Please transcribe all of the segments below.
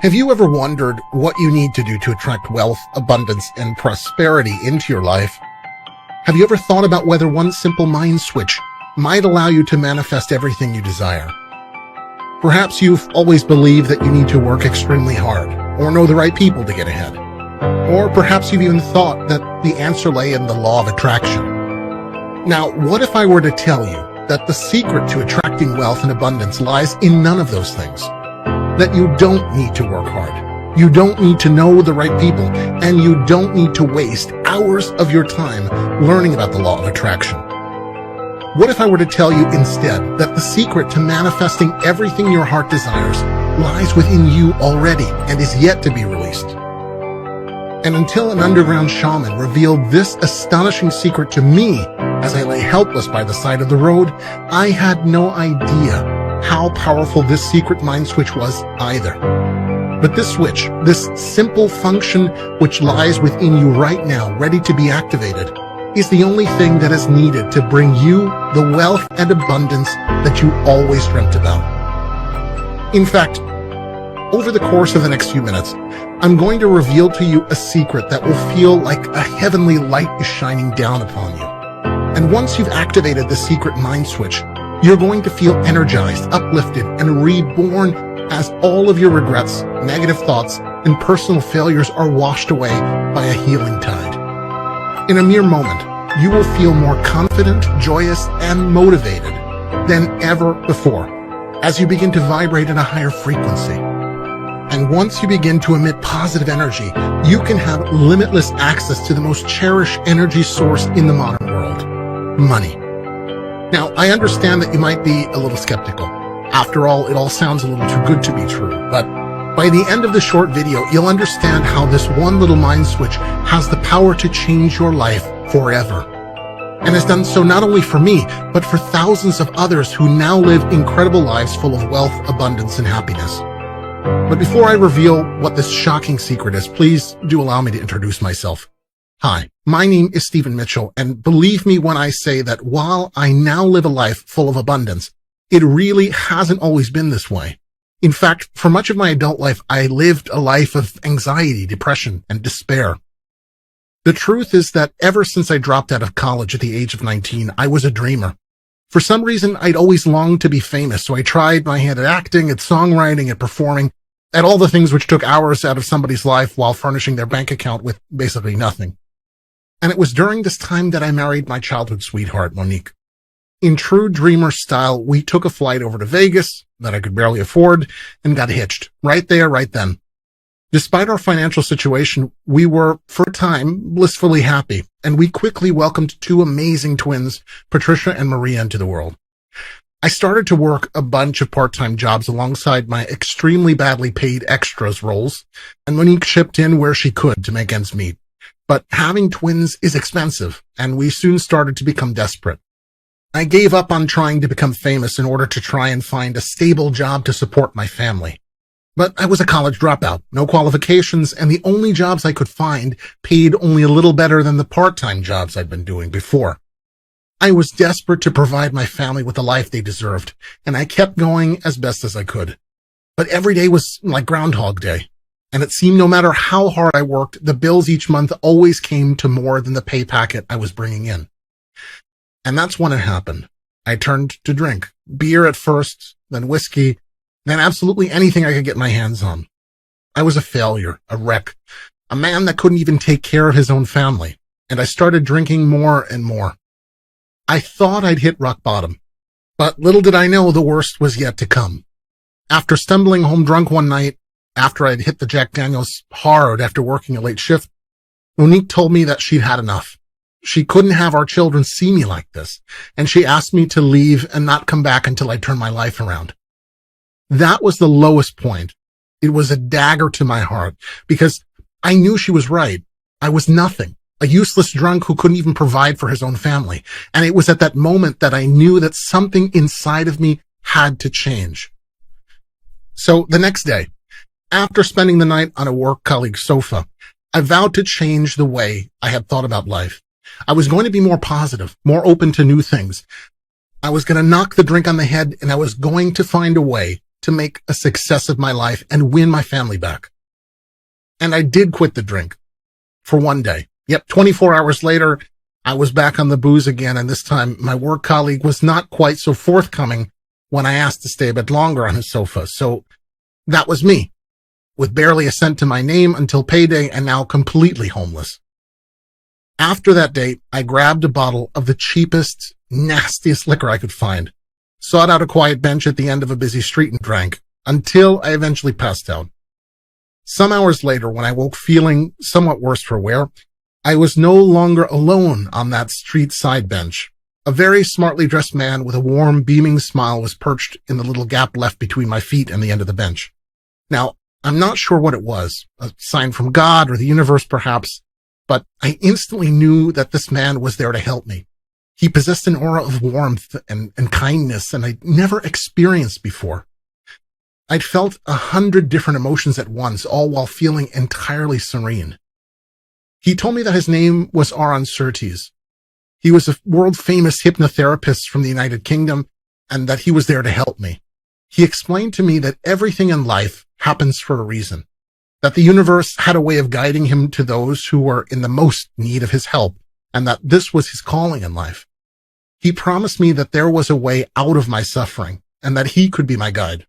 Have you ever wondered what you need to do to attract wealth, abundance, and prosperity into your life? Have you ever thought about whether one simple mind switch might allow you to manifest everything you desire? Perhaps you've always believed that you need to work extremely hard or know the right people to get ahead. Or perhaps you've even thought that the answer lay in the law of attraction. Now, what if I were to tell you that the secret to attracting wealth and abundance lies in none of those things? That you don't need to work hard, you don't need to know the right people, and you don't need to waste hours of your time learning about the law of attraction. What if I were to tell you instead that the secret to manifesting everything your heart desires lies within you already and is yet to be released? And until an underground shaman revealed this astonishing secret to me as I lay helpless by the side of the road, I had no idea how powerful this secret mind switch was either. But this switch, this simple function which lies within you right now, ready to be activated, is the only thing that is needed to bring you the wealth and abundance that you always dreamt about. In fact, over the course of the next few minutes, I'm going to reveal to you a secret that will feel like a heavenly light is shining down upon you. And once you've activated the secret mind switch, you're going to feel energized, uplifted, and reborn as all of your regrets, negative thoughts, and personal failures are washed away by a healing tide. In a mere moment, you will feel more confident, joyous, and motivated than ever before as you begin to vibrate at a higher frequency. And once you begin to emit positive energy, you can have limitless access to the most cherished energy source in the modern world: money. Now, I understand that you might be a little skeptical. After all, it all sounds a little too good to be true. But by the end of the short video, you'll understand how this one little mind switch has the power to change your life forever. And has done so not only for me, but for thousands of others who now live incredible lives full of wealth, abundance, and happiness. But before I reveal what this shocking secret is, please do allow me to introduce myself. Hi, my name is Stephen Mitchell, and believe me when I say that while I now live a life full of abundance, it really hasn't always been this way. In fact, for much of my adult life, I lived a life of anxiety, depression, and despair. The truth is that ever since I dropped out of college at the age of 19, I was a dreamer. For some reason, I'd always longed to be famous, so I tried my hand at acting, at songwriting, at performing, at all the things which took hours out of somebody's life while furnishing their bank account with basically nothing. And it was during this time that I married my childhood sweetheart, Monique. In true dreamer style, we took a flight over to Vegas that I could barely afford and got hitched right there, right then. Despite our financial situation, we were, for a time, blissfully happy, and we quickly welcomed two amazing twins, Patricia and Maria, into the world. I started to work a bunch of part-time jobs alongside my extremely badly paid extras roles, and Monique chipped in where she could to make ends meet. But having twins is expensive, and we soon started to become desperate. I gave up on trying to become famous in order to try and find a stable job to support my family. But I was a college dropout, no qualifications, and the only jobs I could find paid only a little better than the part-time jobs I'd been doing before. I was desperate to provide my family with the life they deserved, and I kept going as best as I could. But every day was like Groundhog Day. And it seemed no matter how hard I worked, the bills each month always came to more than the pay packet I was bringing in. And that's when it happened. I turned to drink. Beer at first, then whiskey, then absolutely anything I could get my hands on. I was a failure, a wreck, a man that couldn't even take care of his own family. And I started drinking more and more. I thought I'd hit rock bottom. But little did I know the worst was yet to come. After stumbling home drunk one night, after I'd hit the Jack Daniels hard after working a late shift, Monique told me that she'd had enough. She couldn't have our children see me like this, and she asked me to leave and not come back until I turned my life around. That was the lowest point. It was a dagger to my heart, because I knew she was right. I was nothing, a useless drunk who couldn't even provide for his own family. And it was at that moment that I knew that something inside of me had to change. So the next day, after spending the night on a work colleague's sofa, I vowed to change the way I had thought about life. I was going to be more positive, more open to new things. I was going to knock the drink on the head, and I was going to find a way to make a success of my life and win my family back. And I did quit the drink for one day. Yep, 24 hours later, I was back on the booze again, and this time my work colleague was not quite so forthcoming when I asked to stay a bit longer on his sofa. So that was me, with barely a cent to my name until payday and now completely homeless. After that date, I grabbed a bottle of the cheapest, nastiest liquor I could find, sought out a quiet bench at the end of a busy street and drank, until I eventually passed out. Some hours later, when I woke feeling somewhat worse for wear, I was no longer alone on that street side bench. A very smartly dressed man with a warm, beaming smile was perched in the little gap left between my feet and the end of the bench. Now, I'm not sure what it was, a sign from God or the universe perhaps, but I instantly knew that this man was there to help me. He possessed an aura of warmth and kindness, and I'd never experienced before. I'd felt 100 different emotions at once, all while feeling entirely serene. He told me that his name was Aaron Surtees. He was a world-famous hypnotherapist from the United Kingdom, and that he was there to help me. He explained to me that everything in life happens for a reason, that the universe had a way of guiding him to those who were in the most need of his help, and that this was his calling in life. He promised me that there was a way out of my suffering, and that he could be my guide.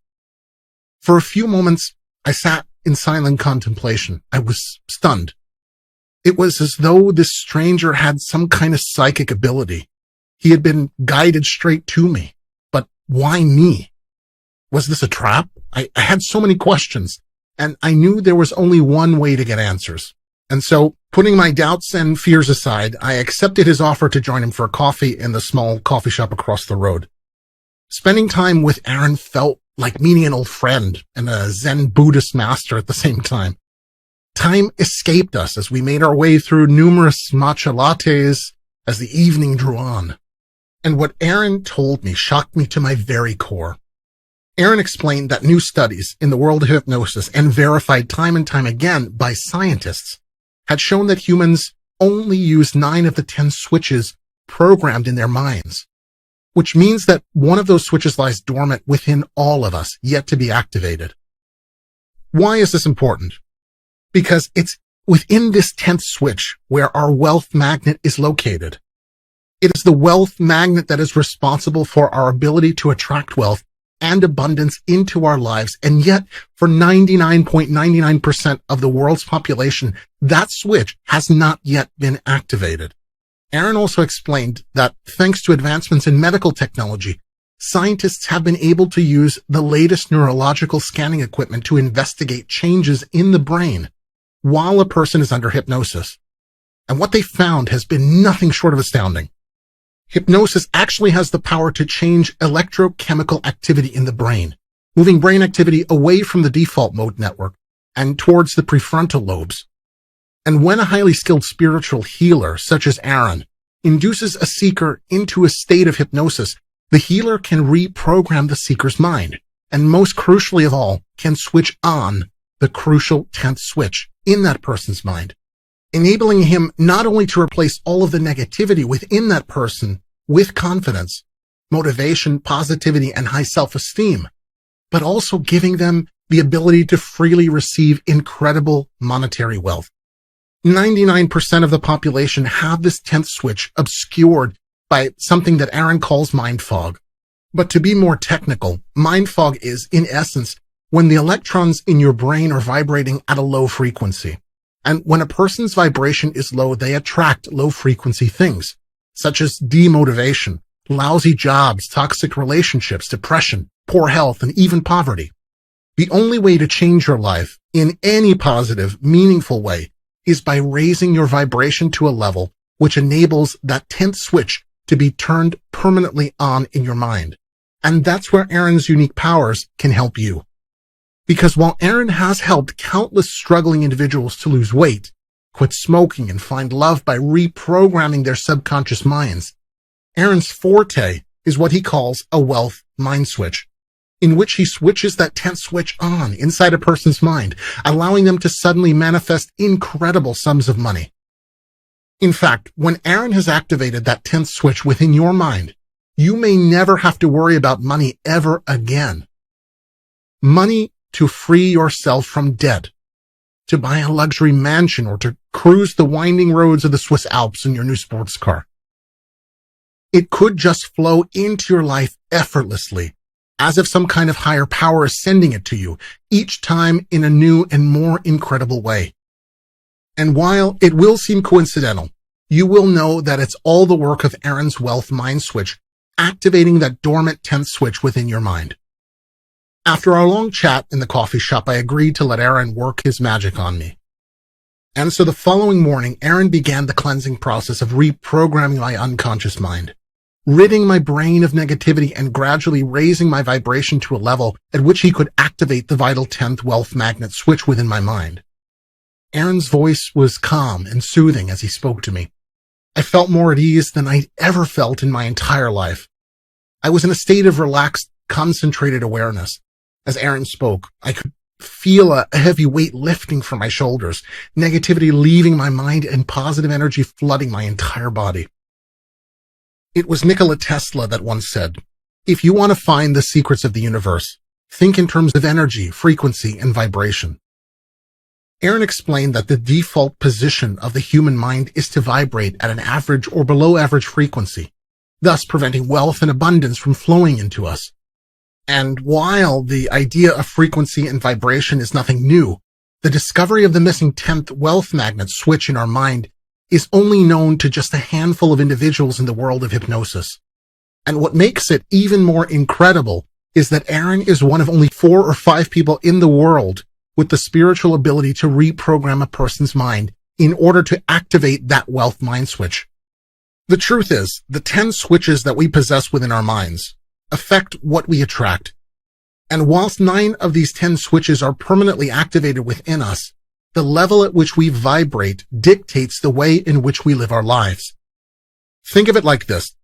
For a few moments, I sat in silent contemplation. I was stunned. It was as though this stranger had some kind of psychic ability. He had been guided straight to me. But why me? Was this a trap? I had so many questions, and I knew there was only one way to get answers. And so, putting my doubts and fears aside, I accepted his offer to join him for a coffee in the small coffee shop across the road. Spending time with Aaron felt like meeting an old friend and a Zen Buddhist master at the same time. Time escaped us as we made our way through numerous matcha lattes as the evening drew on. And what Aaron told me shocked me to my very core. Aaron explained that new studies in the world of hypnosis, and verified time and time again by scientists, had shown that humans only use 9 of the 10 switches programmed in their minds, which means that one of those switches lies dormant within all of us, yet to be activated. Why is this important? Because it's within this 10th switch where our wealth magnet is located. It is the wealth magnet that is responsible for our ability to attract wealth and abundance into our lives, and yet for 99.99% of the world's population, that switch has not yet been activated. Aaron also explained that thanks to advancements in medical technology, scientists have been able to use the latest neurological scanning equipment to investigate changes in the brain while a person is under hypnosis. And what they found has been nothing short of astounding. Hypnosis actually has the power to change electrochemical activity in the brain, moving brain activity away from the default mode network and towards the prefrontal lobes. And when a highly skilled spiritual healer, such as Aaron, induces a seeker into a state of hypnosis, the healer can reprogram the seeker's mind, and most crucially of all, can switch on the crucial 10th switch in that person's mind, enabling him not only to replace all of the negativity within that person with confidence, motivation, positivity, and high self-esteem, but also giving them the ability to freely receive incredible monetary wealth. 99% of the population have this 10th switch obscured by something that Aaron calls mind fog. But to be more technical, mind fog is, in essence, when the electrons in your brain are vibrating at a low frequency. And when a person's vibration is low, they attract low-frequency things, such as demotivation, lousy jobs, toxic relationships, depression, poor health, and even poverty. The only way to change your life in any positive, meaningful way is by raising your vibration to a level which enables that 10th switch to be turned permanently on in your mind. And that's where Aaron's unique powers can help you. Because while Aaron has helped countless struggling individuals to lose weight, quit smoking, and find love by reprogramming their subconscious minds, Aaron's forte is what he calls a wealth mind switch, in which he switches that 10th switch on inside a person's mind, allowing them to suddenly manifest incredible sums of money. In fact, when Aaron has activated that 10th switch within your mind, you may never have to worry about money ever again. money to free yourself from debt, to buy a luxury mansion, or to cruise the winding roads of the Swiss Alps in your new sports car. It could just flow into your life effortlessly, as if some kind of higher power is sending it to you, each time in a new and more incredible way. And while it will seem coincidental, you will know that it's all the work of Aaron's wealth mind switch, activating that dormant 10th switch within your mind. After our long chat in the coffee shop, I agreed to let Aaron work his magic on me. And so the following morning, Aaron began the cleansing process of reprogramming my unconscious mind, ridding my brain of negativity and gradually raising my vibration to a level at which he could activate the vital 10th wealth magnet switch within my mind. Aaron's voice was calm and soothing as he spoke to me. I felt more at ease than I'd ever felt in my entire life. I was in a state of relaxed, concentrated awareness. As Aaron spoke, I could feel a heavy weight lifting from my shoulders, negativity leaving my mind, and positive energy flooding my entire body. It was Nikola Tesla that once said, "If you want to find the secrets of the universe, think in terms of energy, frequency, and vibration." Aaron explained that the default position of the human mind is to vibrate at an average or below average frequency, thus preventing wealth and abundance from flowing into us. And while the idea of frequency and vibration is nothing new, the discovery of the missing 10th wealth magnet switch in our mind is only known to just a handful of individuals in the world of hypnosis. And what makes it even more incredible is that Aaron is one of only 4 or 5 people in the world with the spiritual ability to reprogram a person's mind in order to activate that wealth mind switch. The truth is, the 10 switches that we possess within our minds affect what we attract. And whilst 9 of these 10 switches are permanently activated within us, the level at which we vibrate dictates the way in which we live our lives. Think of it like this.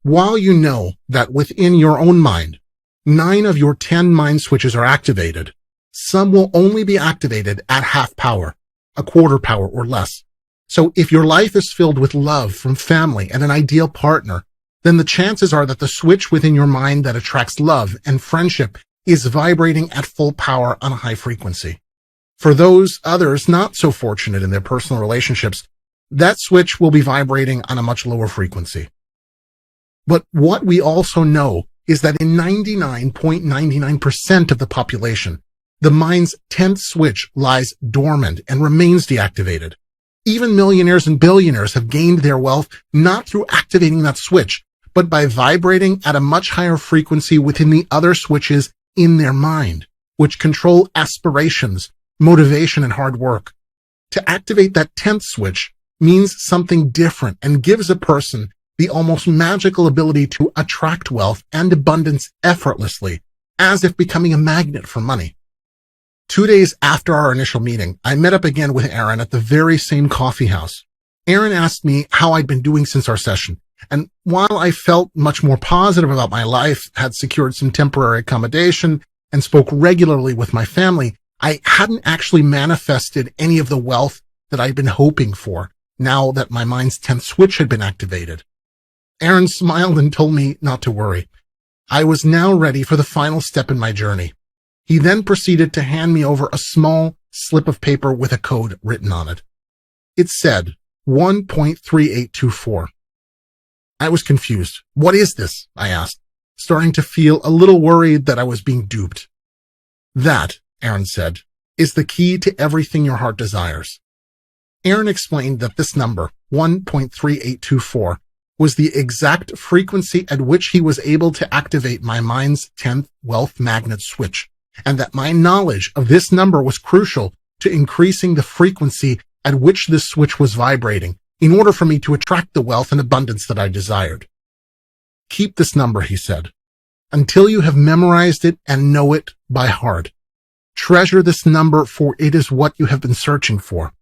While you know that within your own mind, 9 of your 10 mind switches are activated, some will only be activated at half power, a quarter power or less. So if your life is filled with love from family and an ideal partner, then the chances are that the switch within your mind that attracts love and friendship is vibrating at full power on a high frequency. For those others not so fortunate in their personal relationships, that switch will be vibrating on a much lower frequency. But what we also know is that in 99.99% of the population, the mind's 10th switch lies dormant and remains deactivated. Even millionaires and billionaires have gained their wealth not through activating that switch, but by vibrating at a much higher frequency within the other switches in their mind, which control aspirations, motivation, and hard work. To activate that 10th switch means something different and gives a person the almost magical ability to attract wealth and abundance effortlessly, as if becoming a magnet for money. 2 days after our initial meeting, I met up again with Aaron at the very same coffee house. Aaron asked me how I'd been doing since our session, and while I felt much more positive about my life, had secured some temporary accommodation, and spoke regularly with my family, I hadn't actually manifested any of the wealth that I'd been hoping for, now that my mind's 10th switch had been activated. Aaron smiled and told me not to worry. I was now ready for the final step in my journey. He then proceeded to hand me over a small slip of paper with a code written on it. It said 1.3824. I was confused. "What is this?" I asked, starting to feel a little worried that I was being duped. "That," Aaron said, "is the key to everything your heart desires." Aaron explained that this number, 1.3824, was the exact frequency at which he was able to activate my mind's 10th wealth magnet switch, and that my knowledge of this number was crucial to increasing the frequency at which this switch was vibrating in order for me to attract the wealth and abundance that I desired. "Keep this number," he said, "until you have memorized it and know it by heart. Treasure this number, for it is what you have been searching for."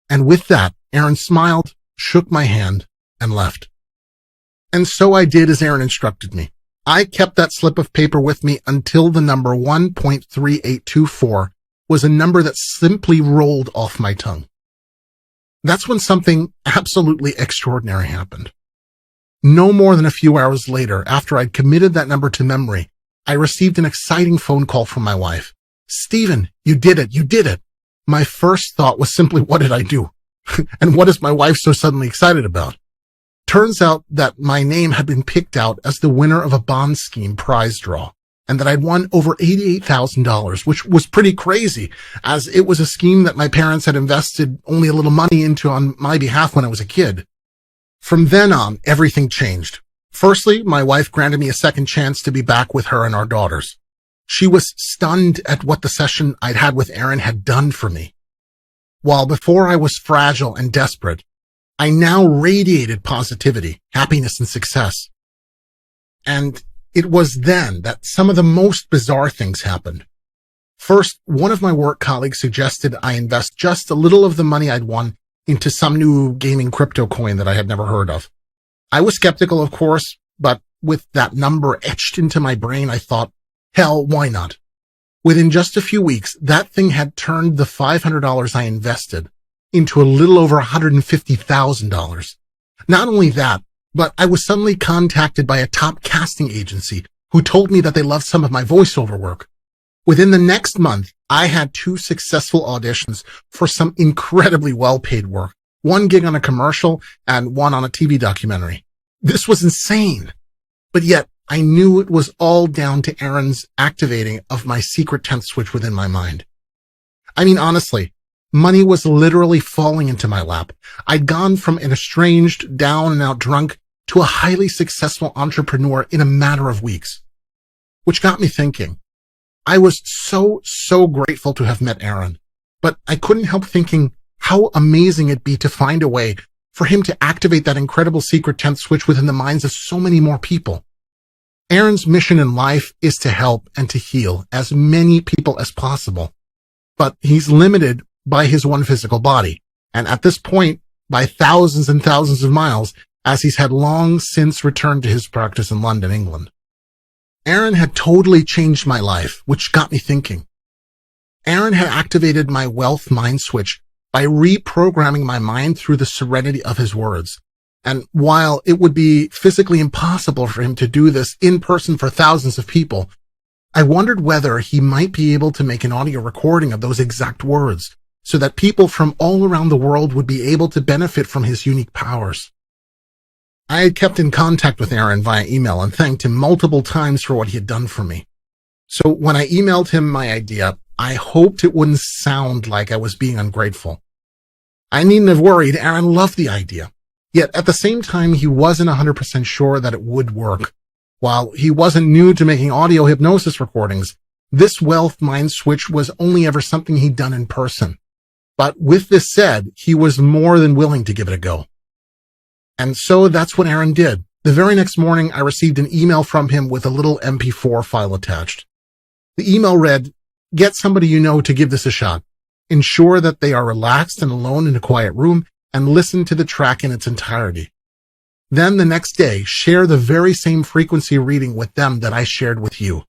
And with that, Aaron smiled, shook my hand, and left. And so I did as Aaron instructed me. I kept that slip of paper with me until the number 1.3824 was a number that simply rolled off my tongue. That's when something absolutely extraordinary happened. No more than a few hours later, after I'd committed that number to memory, I received an exciting phone call from my wife. "Stephen, you did it. You did it." My first thought was simply, what did I do? And what is my wife so suddenly excited about? Turns out that my name had been picked out as the winner of a bond scheme prize draw, and that I'd won over $88,000, which was pretty crazy, as it was a scheme that my parents had invested only a little money into on my behalf when I was a kid. From then on, everything changed. Firstly, my wife granted me a second chance to be back with her and our daughters. She was stunned at what the session I'd had with Aaron had done for me. While before I was fragile and desperate, I now radiated positivity, happiness, and success. And it was then that some of the most bizarre things happened. First, one of my work colleagues suggested I invest just a little of the money I'd won into some new gaming crypto coin that I had never heard of. I was skeptical, of course, but with that number etched into my brain, I thought, hell, why not? Within just a few weeks, that thing had turned the $500 I invested into a little over $150,000. Not only that, but I was suddenly contacted by a top casting agency who told me that they loved some of my voiceover work. Within the next month, I had 2 successful auditions for some incredibly well-paid work, 1 gig on a commercial and 1 on a TV documentary. This was insane. But yet, I knew it was all down to Aaron's activating of my secret 10th switch within my mind. I mean, honestly, money was literally falling into my lap. I'd gone from an estranged, down and out drunk to a highly successful entrepreneur in a matter of weeks. Which got me thinking. I was so grateful to have met Aaron, but I couldn't help thinking how amazing it'd be to find a way for him to activate that incredible secret 10th switch within the minds of so many more people. Aaron's mission in life is to help and to heal as many people as possible, but he's limited by his one physical body, and at this point, by thousands and thousands of miles, as he's had long since returned to his practice in London, England. Aaron had totally changed my life, which got me thinking. Aaron had activated my wealth mind switch by reprogramming my mind through the serenity of his words. And while it would be physically impossible for him to do this in person for thousands of people, I wondered whether he might be able to make an audio recording of those exact words so that people from all around the world would be able to benefit from his unique powers. I had kept in contact with Aaron via email and thanked him multiple times for what he had done for me. So when I emailed him my idea, I hoped it wouldn't sound like I was being ungrateful. I needn't have worried. Aaron loved the idea. Yet at the same time, he wasn't 100% sure that it would work. While he wasn't new to making audio hypnosis recordings, this wealth mind switch was only ever something he'd done in person. But with this said, he was more than willing to give it a go. And so that's what Aaron did. The very next morning, I received an email from him with a little MP4 file attached. The email read, "Get somebody you know to give this a shot. Ensure that they are relaxed and alone in a quiet room and listen to the track in its entirety. Then the next day, share the very same frequency reading with them that I shared with you."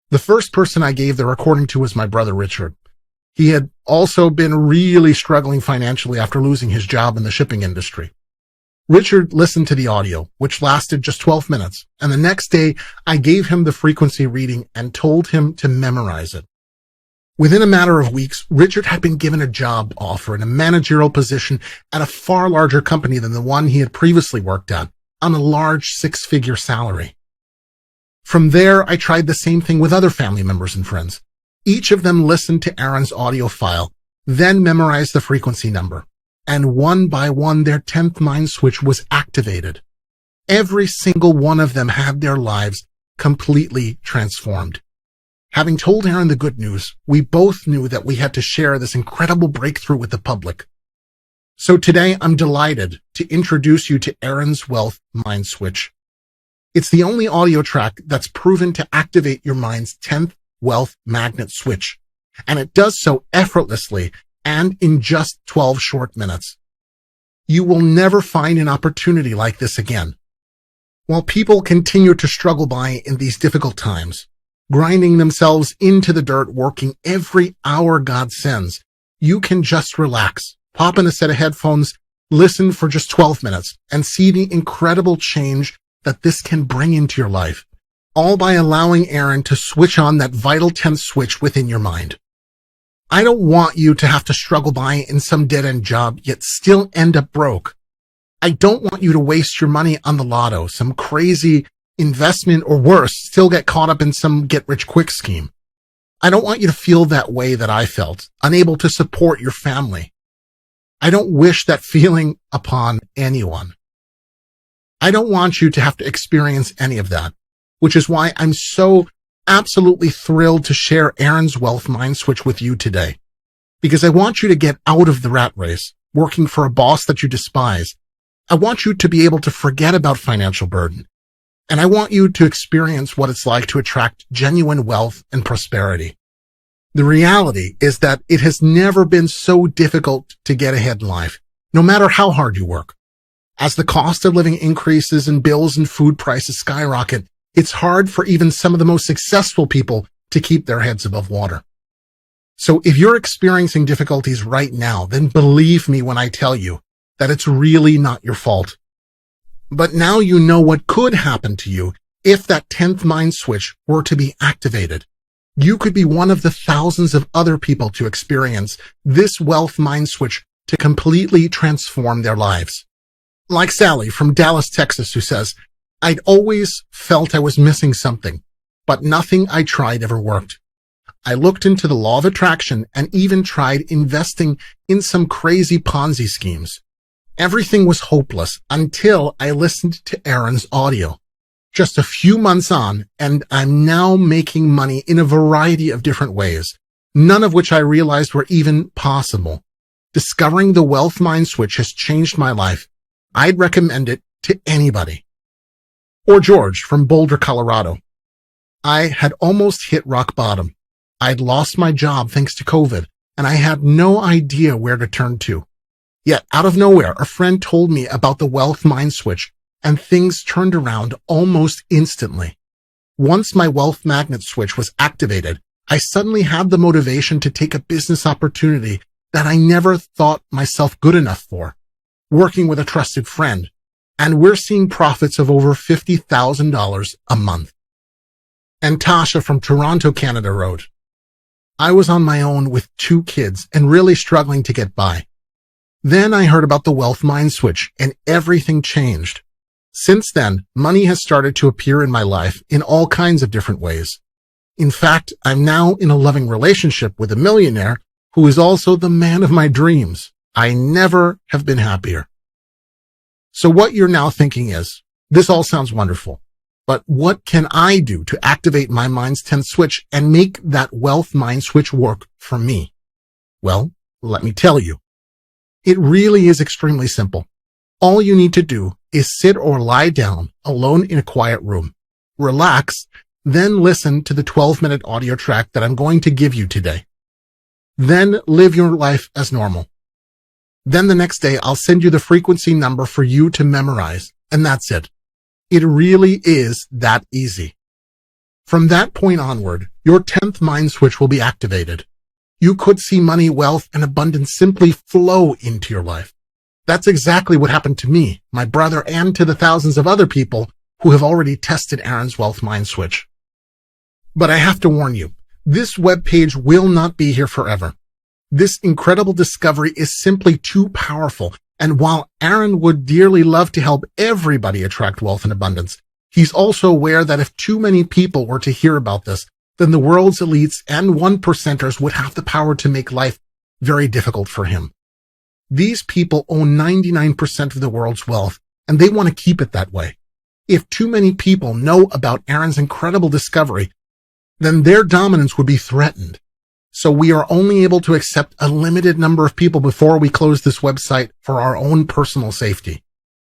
The first person I gave the recording to was my brother Richard. He had also been really struggling financially after losing his job in the shipping industry. Richard listened to the audio, which lasted just 12 minutes, and the next day I gave him the frequency reading and told him to memorize it. Within a matter of weeks, Richard had been given a job offer in a managerial position at a far larger company than the one he had previously worked at, on a large 6-figure salary. From there, I tried the same thing with other family members and friends. Each of them listened to Aaron's audio file, then memorized the frequency number, and one by one their 10th mind switch was activated. Every single one of them had their lives completely transformed. Having told Aaron the good news, we both knew that we had to share this incredible breakthrough with the public. So today, I'm delighted to introduce you to Aaron's Wealth Mind Switch. It's the only audio track that's proven to activate your mind's 10th wealth magnet switch, and it does so effortlessly and in just 12 short minutes. You will never find an opportunity like this again. While people continue to struggle by in these difficult times, grinding themselves into the dirt, working every hour God sends, you can just relax, pop in a set of headphones, listen for just 12 minutes, and see the incredible change that this can bring into your life. all by allowing Aaron to switch on that vital 10th switch within your mind. I don't want you to have to struggle by in some dead-end job, yet still end up broke. I don't want you to waste your money on the lotto, some crazy investment, or worse, still get caught up in some get-rich-quick scheme. I don't want you to feel that way that I felt, unable to support your family. I don't wish that feeling upon anyone. I don't want you to have to experience any of that, which is why I'm so absolutely thrilled to share Aaron's Wealth Mind Switch with you today. Because I want you to get out of the rat race, working for a boss that you despise. I want you to be able to forget about financial burden. And I want you to experience what it's like to attract genuine wealth and prosperity. The reality is that it has never been so difficult to get ahead in life, no matter how hard you work. As the cost of living increases and bills and food prices skyrocket, it's hard for even some of the most successful people to keep their heads above water. So if you're experiencing difficulties right now, then believe me when I tell you that it's really not your fault. But now you know what could happen to you if that 10th mind switch were to be activated. You could be one of the thousands of other people to experience this wealth mind switch to completely transform their lives. Like Sally from Dallas, Texas, who says, I'd always felt I was missing something, but nothing I tried ever worked. I looked into the law of attraction and even tried investing in some crazy Ponzi schemes. Everything was hopeless until I listened to Aaron's audio. Just a few months on, and I'm now making money in a variety of different ways, none of which I realized were even possible. Discovering the Wealth Mind Switch has changed my life. I'd recommend it to anybody. Or George from Boulder, Colorado. I had almost hit rock bottom. I'd lost my job thanks to COVID, and I had no idea where to turn to. Yet, out of nowhere, a friend told me about the Wealth Mind Switch, and things turned around almost instantly. Once my wealth magnet switch was activated, I suddenly had the motivation to take a business opportunity that I never thought myself good enough for, working with a trusted friend, and we're seeing profits of over $50,000 a month. And Tasha from Toronto, Canada wrote, I was on my own with 2 kids and really struggling to get by. Then I heard about the Wealth Mind Switch and everything changed. Since then, money has started to appear in my life in all kinds of different ways. In fact, I'm now in a loving relationship with a millionaire who is also the man of my dreams. I never have been happier. So what you're now thinking is, this all sounds wonderful, but what can I do to activate my mind's 10th switch and make that wealth mind switch work for me? Well, let me tell you. It really is extremely simple. All you need to do is sit or lie down alone in a quiet room, relax, then listen to the 12-minute audio track that I'm going to give you today. Then live your life as normal. Then the next day, I'll send you the frequency number for you to memorize, and that's it. It really is that easy. From that point onward, your 10th mind switch will be activated. You could see money, wealth, and abundance simply flow into your life. That's exactly what happened to me, my brother, and to the thousands of other people who have already tested Aaron's Wealth Mind Switch. But I have to warn you, this webpage will not be here forever. This incredible discovery is simply too powerful, and while Aaron would dearly love to help everybody attract wealth and abundance, he's also aware that if too many people were to hear about this, then the world's elites and 1%ers would have the power to make life very difficult for him. These people own 99% of the world's wealth, and they want to keep it that way. If too many people know about Aaron's incredible discovery, then their dominance would be threatened. So we are only able to accept a limited number of people before we close this website for our own personal safety.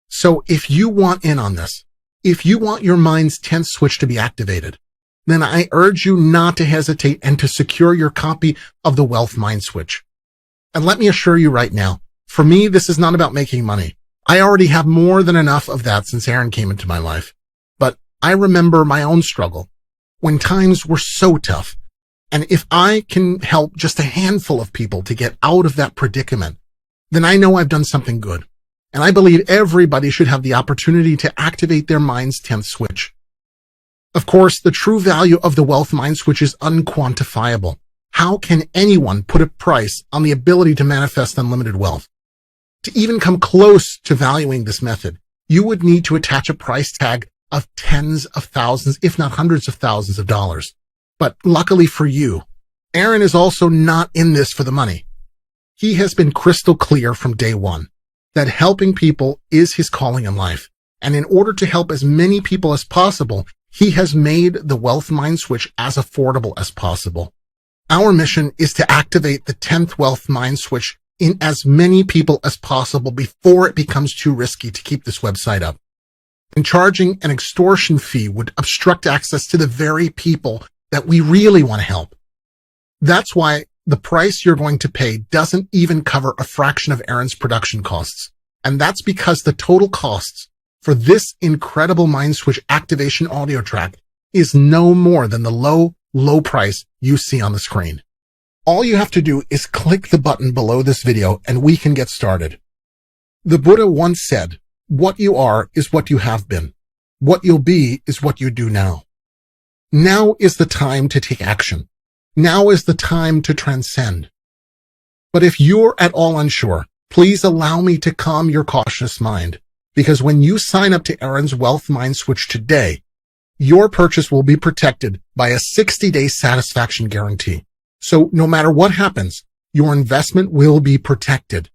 So if you want in on this, if you want your mind's 10th switch to be activated, then I urge you not to hesitate and to secure your copy of the Wealth Mind Switch. And let me assure you right now, for me, this is not about making money. I already have more than enough of that since Aaron came into my life. But I remember my own struggle when times were so tough. And if I can help just a handful of people to get out of that predicament, then I know I've done something good. And I believe everybody should have the opportunity to activate their mind's 10th switch. Of course, the true value of the wealth mind switch is unquantifiable. How can anyone put a price on the ability to manifest unlimited wealth? To even come close to valuing this method, you would need to attach a price tag of tens of thousands, if not hundreds of thousands of dollars. But luckily for you, Aaron is also not in this for the money. He has been crystal clear from day one that helping people is his calling in life. And in order to help as many people as possible, he has made the wealth mind switch as affordable as possible. Our mission is to activate the 10th wealth mind switch in as many people as possible before it becomes too risky to keep this website up. And charging an extortion fee would obstruct access to the very people that we really want to help. That's why the price you're going to pay doesn't even cover a fraction of Aaron's production costs. And that's because the total costs for this incredible mind switch activation audio track is no more than the low price you see on the screen. All you have to do is click the button below this video and we can get started. The Buddha once said, "What you are is what you have been. What you'll be is what you do now." Now is the time to take action. Now is the time to transcend. But if you're at all unsure, please allow me to calm your cautious mind, because when you sign up to Aaron's Wealth Mind Switch today, your purchase will be protected by a 60-day satisfaction guarantee. So no matter what happens, your investment will be protected.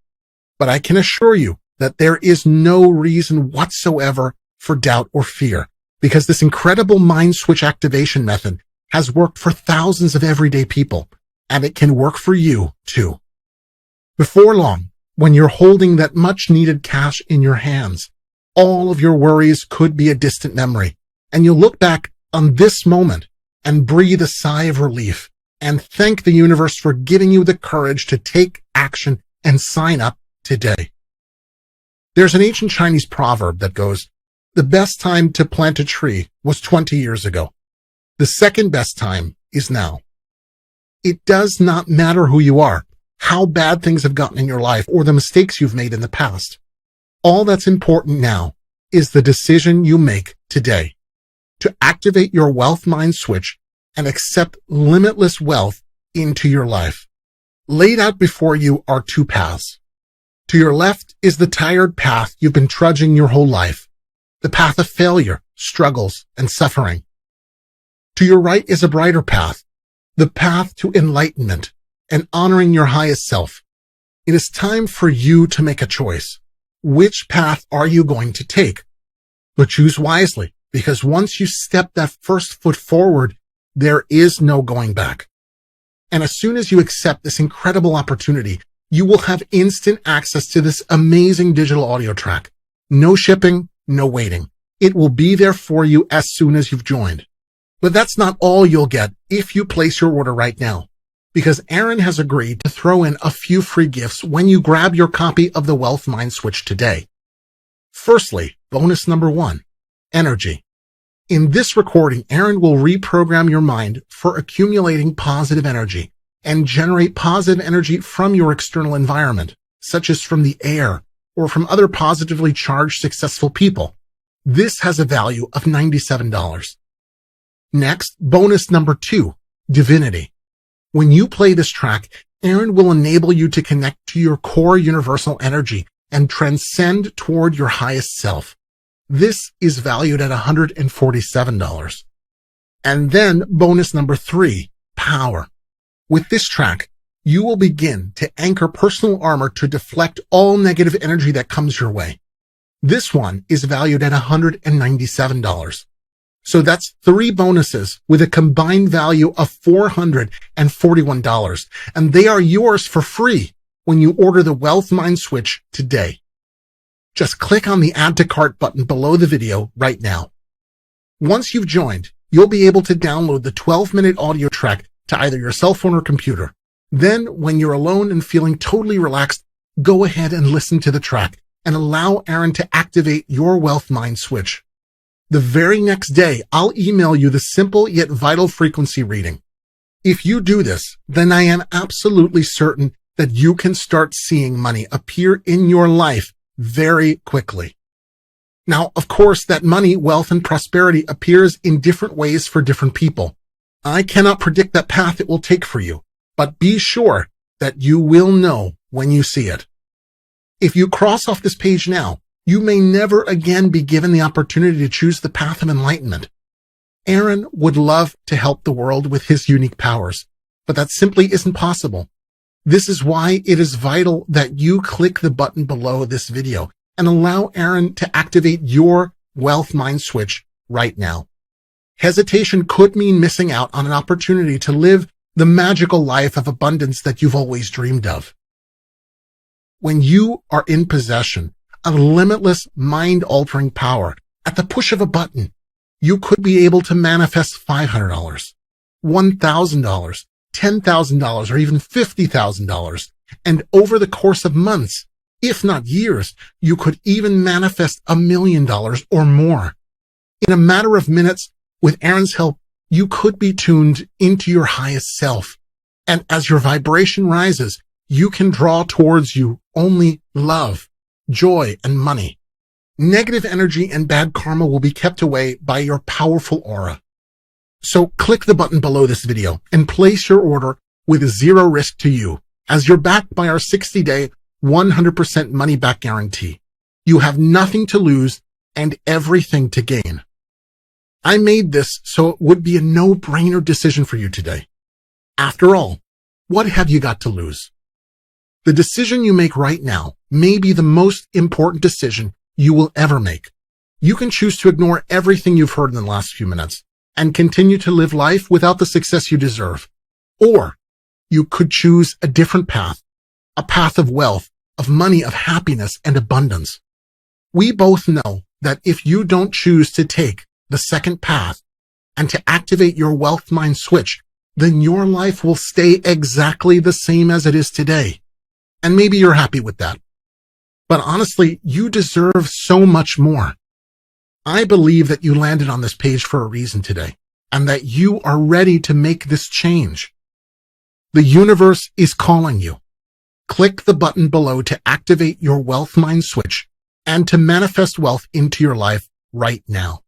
But I can assure you that there is no reason whatsoever for doubt or fear, because this incredible mind switch activation method has worked for thousands of everyday people, and it can work for you too. Before long, when you're holding that much needed cash in your hands, all of your worries could be a distant memory, and you'll look back on this moment and breathe a sigh of relief and thank the universe for giving you the courage to take action and sign up today. There's an ancient Chinese proverb that goes, "The best time to plant a tree was 20 years ago. The second best time is now." It does not matter who you are, how bad things have gotten in your life, or the mistakes you've made in the past. All that's important now is the decision you make today to activate your wealth mind switch and accept limitless wealth into your life. Laid out before you are two paths. To your left is the tired path you've been trudging your whole life, the path of failure, struggles, and suffering. To your right is a brighter path, the path to enlightenment and honoring your highest self. It is time for you to make a choice. Which path are you going to take? But choose wisely, because once you step that first foot forward, there is no going back. And as soon as you accept this incredible opportunity, you will have instant access to this amazing digital audio track. No shipping, no waiting. It will be there for you as soon as you've joined. But that's not all you'll get if you place your order right now, because Aaron has agreed to throw in a few free gifts when you grab your copy of the Wealth Mind Switch today. Firstly, bonus number 1, energy. In this recording, Aaron will reprogram your mind for accumulating positive energy and generate positive energy from your external environment, such as from the air or from other positively charged successful people. This has a value of $97. Next, bonus number 2, divinity. When you play this track, Aaron will enable you to connect to your core universal energy and transcend toward your highest self. This is valued at $147. And then bonus number 3, power. With this track, you will begin to anchor personal armor to deflect all negative energy that comes your way. This one is valued at $197. So that's 3 bonuses with a combined value of $441, and they are yours for free when you order the Wealth Mind Switch today. Just click on the Add to Cart button below the video right now. Once you've joined, you'll be able to download the 12-minute audio track to either your cell phone or computer. Then, when you're alone and feeling totally relaxed, go ahead and listen to the track and allow Aaron to activate your Wealth Mind Switch. The very next day, I'll email you the simple yet vital frequency reading. If you do this, then I am absolutely certain that you can start seeing money appear in your life very quickly. Now, of course, that money, wealth, and prosperity appears in different ways for different people. I cannot predict that path it will take for you, but be sure that you will know when you see it. If you cross off this page now, you may never again be given the opportunity to choose the path of enlightenment. Aaron would love to help the world with his unique powers, but that simply isn't possible. This is why it is vital that you click the button below this video and allow Aaron to activate your wealth mind switch right now. Hesitation could mean missing out on an opportunity to live the magical life of abundance that you've always dreamed of. When you are in possession of limitless mind-altering power at the push of a button, you could be able to manifest $500, $1,000, $10,000, or even $50,000. And over the course of months, if not years, you could even manifest $1 million or more. In a matter of minutes, with Aaron's help, you could be tuned into your highest self. And as your vibration rises, you can draw towards you only love, joy, and money. Negative energy and bad karma will be kept away by your powerful aura. So click the button below this video and place your order with zero risk to you, as you're backed by our 60-day, 100% money-back guarantee. You have nothing to lose and everything to gain. I made this so it would be a no-brainer decision for you today. After all, what have you got to lose? The decision you make right now may be the most important decision you will ever make. You can choose to ignore everything you've heard in the last few minutes and continue to live life without the success you deserve. Or you could choose a different path, a path of wealth, of money, of happiness, and abundance. We both know that if you don't choose to take the second path and to activate your wealth mind switch, then your life will stay exactly the same as it is today. And maybe you're happy with that. But honestly, you deserve so much more. I believe that you landed on this page for a reason today, and that you are ready to make this change. The universe is calling you. Click the button below to activate your wealth mind switch and to manifest wealth into your life right now.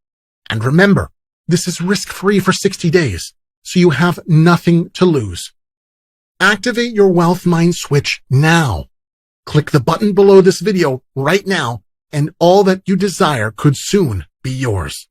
And remember, this is risk-free for 60 days, so you have nothing to lose. Activate your wealth mind switch now. Click the button below this video right now, and all that you desire could soon be yours.